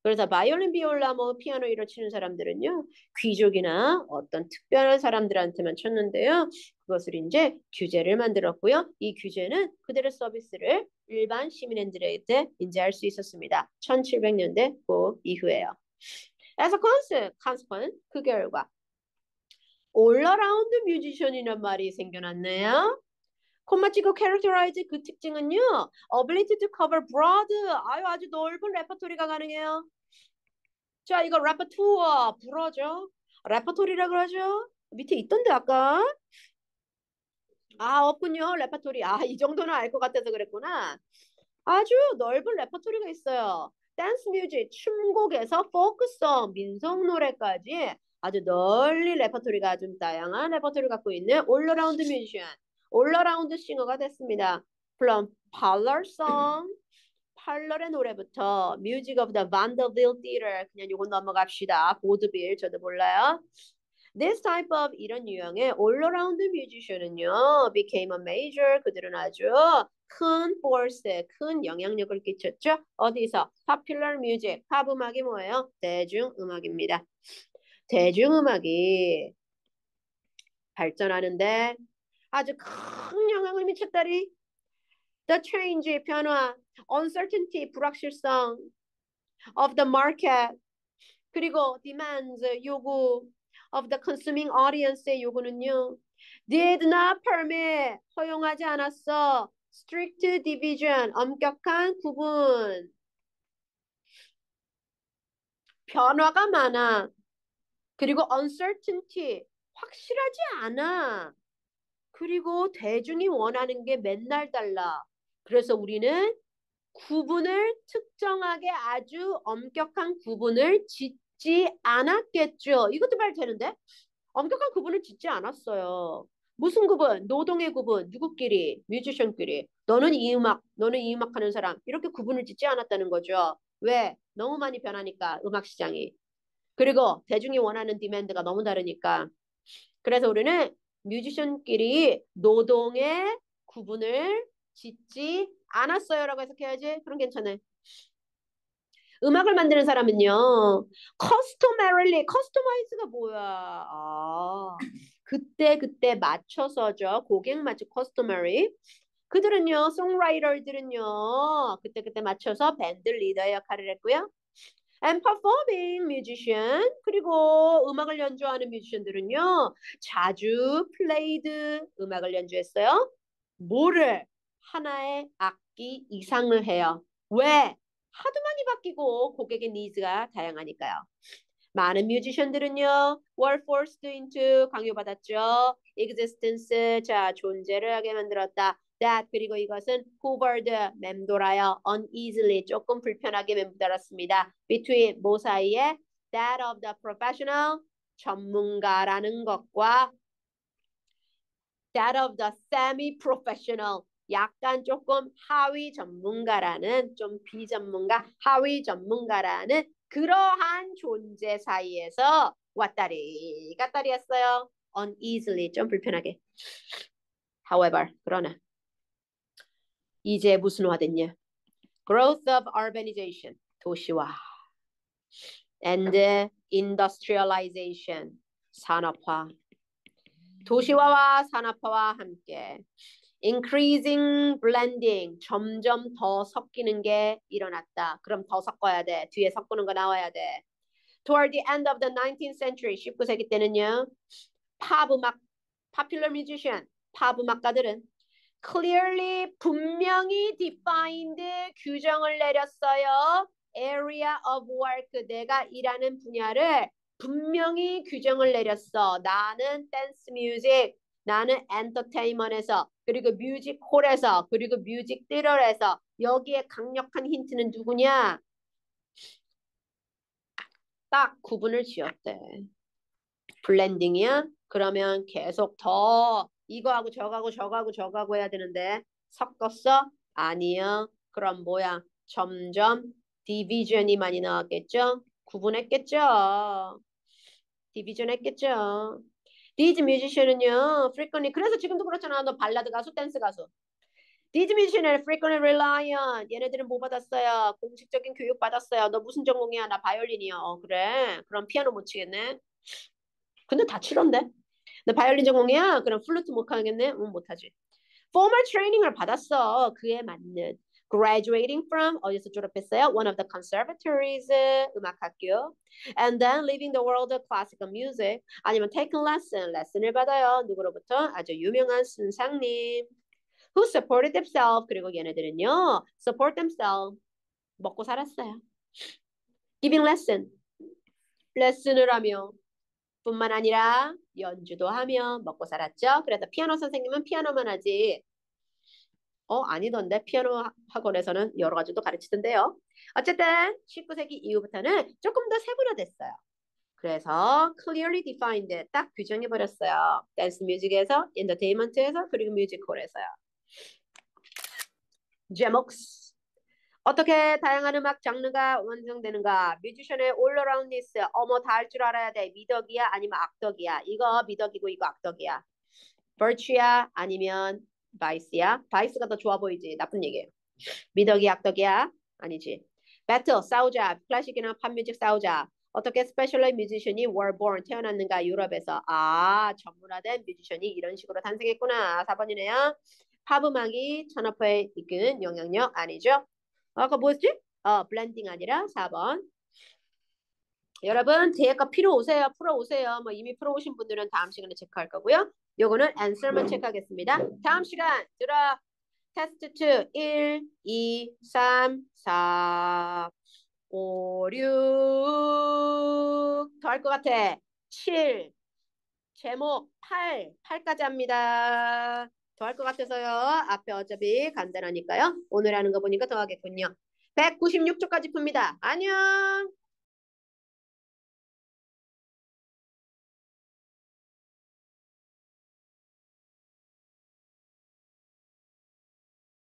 그래서 바이올린, 비올라, 뭐 피아노 이런 치는 사람들은요, 귀족이나 어떤 특별한 사람들한테만 쳤는데요. 그것을 이제 규제를 만들었고요. 이 규제는 그들의 서비스를 일반 시민들한테 인지할 수 있었습니다. 1700년대 그 이후에요. As a consequence, 그 결과 올어라운드 뮤지션이란 말이 생겨났네요. 콤마 찍고 characterize 그 특징은요. ability to cover broad. 아주 넓은 레퍼토리가 가능해요. 자, 이거 레퍼투어 불어죠. 레퍼토리라 그러죠. 밑에 있던데 아까. 없군요. 레퍼토리. 이 정도는 알 것 같아서 그랬구나. 아주 넓은 레퍼토리가 있어요. 댄스 뮤직, 춤곡에서 포크송, 민속 노래까지 아주 널리 레퍼토리가 좀 다양한 레퍼토리를 갖고 있는 올라라운드 뮤지션, 올라라운드 싱어가 됐습니다. From parlor song, 팔러의 노래부터 Music of the Vanderbilt Theater, 그냥 요거 넘어갑시다. 보드빌 저도 몰라요. This type of 이런 유형의 all-around musician은요, became a major. 그들은 아주 큰 force, 큰 영향력을 끼쳤죠. 어디서? Popular music, 팝 음악이 뭐예요? 대중음악입니다. 대중음악이 발전하는데 아주 큰 영향을 미쳤다리. The change, 변화, uncertainty, 불확실성 of the market, 그리고 demands, 요구 of the consuming audience의 요구는요. did not permit, 허용하지 않았어. strict division, 엄격한 구분. 변화가 많아. 그리고 uncertainty, 확실하지 않아. 그리고 대중이 원하는 게 맨날 달라. 그래서 우리는 구분을 특정하게 아주 엄격한 구분을 짓지 않았겠죠. 이것도 말 되는데? 엄격한 구분을 짓지 않았어요. 무슨 구분? 노동의 구분. 누구끼리? 뮤지션끼리. 너는 이 음악 하는 사람. 이렇게 구분을 짓지 않았다는 거죠. 왜? 너무 많이 변하니까 음악 시장이. 그리고 대중이 원하는 디맨드가 너무 다르니까. 그래서 우리는 뮤지션끼리 노동의 구분을 짓지 않았어요라고 해석해야지. 그럼 괜찮아요. 음악을 만드는 사람은요, customarily, customize가 뭐야? 그때 맞춰서죠. 고객 맞춰 customary. 그들은요, 송라이터들은요, 그때 맞춰서 밴드 리더의 역할을 했고요. And performing musician, 그리고 음악을 연주하는 뮤지션들은요, 자주 played, 음악을 연주했어요. 뭐를? 하나의 악기 이상을 해요. 왜? 하도 많이 바뀌고 고객의 니즈가 다양하니까요. 많은 뮤지션들은요, were forced into, 강요받았죠. existence, 자, 존재를 하게 만들었다. that, 그리고 이것은 hovered, 맴돌아요. uneasily, 조금 불편하게 맴돌았습니다. between, 뭐 사이에? that of the professional, 전문가라는 것과 that of the semi-professional, 약간 조금 하위 전문가라는, 좀 비전문가, 하위 전문가라는 그러한 존재 사이에서 왔다리 갔다리 했어요. uneasily, 좀 불편하게. However, 그러나 이제 무슨 화 됐냐? Growth of urbanization, 도시화, and industrialization, 산업화. 도시화와 산업화와 함께 increasing blending, 점점 더 섞이는 게 일어났다. 그럼 더 섞어야 돼. 뒤에 섞는 거 나와야 돼. Toward the end of the 19th century, 19세기 때는요. 팝 음악, popular musician, 팝 음악가들은 clearly, 분명히 defined, 규정을 내렸어요. area of work, 내가 일하는 분야를 분명히 규정을 내렸어. 나는 댄스 뮤직, 나는 엔터테인먼트에서, 그리고 뮤직홀에서, 그리고 뮤직 시어에서. 여기에 강력한 힌트는 누구냐? 딱 구분을 지었대. 블렌딩이야? 그러면 계속 더 이거하고 저거하고 저거하고 저거하고 해야 되는데 섞었어? 아니요. 그럼 뭐야? 점점 디비전이 많이 나왔겠죠? 구분했겠죠? 디비전 했겠죠? 디즈 뮤지션은요, frequently, 그래서 지금도 그렇잖아. 너 발라드 가수, 댄스 가수. 디즈 뮤지션은 frequently rely on. 얘네들은 뭐 받았어요? 공식적인 교육 받았어요. 너 무슨 전공이야? 나 바이올린이요. 그래. 그럼 피아노 못 치겠네. 근데 다 치던데. 나 바이올린 전공이야? 그럼 플루트 못 하겠네? 응, 못하지. Formal training을 받았어. 그에 맞는. Graduating from 어디서 졸업했어요? One of the conservatories 음악학교. And then leaving the world of classical music. 아니면 taking 레슨을 받아요. 누구로부터? 아주 유명한 선생님. Who supported themselves. 그리고 얘네들은요. Support themselves. 먹고 살았어요. Giving 레슨을 하며 뿐만 아니라 연주도 하며 먹고 살았죠. 그래서 피아노 선생님은 피아노만 하지. 아니던데 피아노 학원에서는 여러 가지도 가르치던데요. 어쨌든 19세기 이후부터는 조금 더 세분화됐어요. 그래서 clearly defined 딱 규정해 버렸어요. 댄스 뮤직에서, 엔터테인먼트에서, 그리고 뮤지컬에서요. 제목 어떻게 다양한 음악 장르가 완성되는가? 뮤지션의 올어라운드니스 어머 다 할 줄 알아야 돼. 미덕이야 아니면 악덕이야? 이거 미덕이고 이거 악덕이야. virtue야 아니면 vice야? vice가 더 좋아 보이지. 나쁜 얘기예요. 미덕이 악덕이야? 아니지. 배틀 싸우자. 클래식이나 팝뮤직 싸우자. 어떻게 스페셜한 뮤지션이 were born 태어났는가 유럽에서. 전문화된 뮤지션이 이런 식으로 탄생했구나. 4번이네요. 팝음악이 천업화에 이끄는 영향력 아니죠. 아까 뭐였지? 블렌딩 아니라 4번. 여러분 뒤에 거 필요 오세요. 풀어 오세요. 뭐 이미 풀어 오신 분들은 다음 시간에 체크할 거고요. 요거는 answer만 체크하겠습니다. 다음 시간 들어. 테스트 2 1, 2, 3, 4, 5, 6 더 할 것 같아. 7 제목 8까지 합니다. 더 할 것 같아서요. 앞에 어차피 간단하니까요. 오늘 하는 거 보니까 더 하겠군요. 196쪽까지 풉니다. 안녕.